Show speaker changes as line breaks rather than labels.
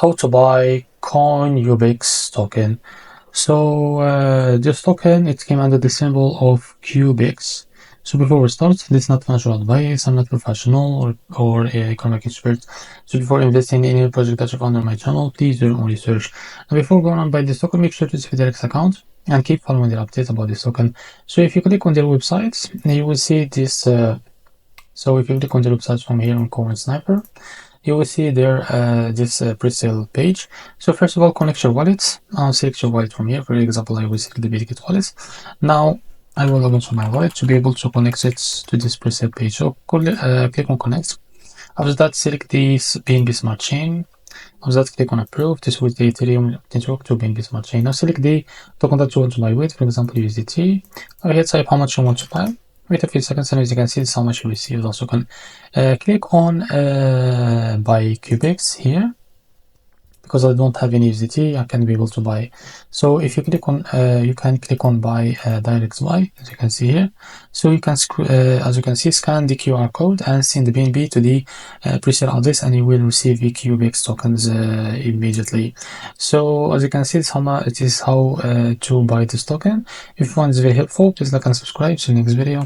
how to buy CoinubeX token. So this token, it came under the symbol of CUBX. So before we start, this is not financial advice. I'm not professional or a economic expert. So before investing in any project that you found on my channel, please do your own research. And before going on by this token, make sure to save the X account and keep following the updates about this token. So if you click on their websites, you will see this. So if you click on the website from here on Coin Sniper, you will see there this pre-sale page. So first of all, connect your wallet. I'll select your wallet from here. For example, I will select the Bitget wallet. Now I will log into my wallet to be able to connect it to this pre-sale page. So click on connect. After that, select this BNB Smart Chain. After that, click on approve. This will the Ethereum network to BNB Smart Chain. Now select the token that you want to buy with, for example, USDT. Here type how much you want to buy. Wait a few seconds, and as you can see, this is how much you received. Also can click on buy CUBX here, because I don't have any USDT, I can be able to buy. So if you click on you can click on buy direct buy, as you can see here. So you can as you can see, scan the QR code and send the BNB to the pre-sale address, and you will receive the CUBX tokens immediately. So as you can see, it is how to buy this token. If you find this very helpful, please like and subscribe. See you next video.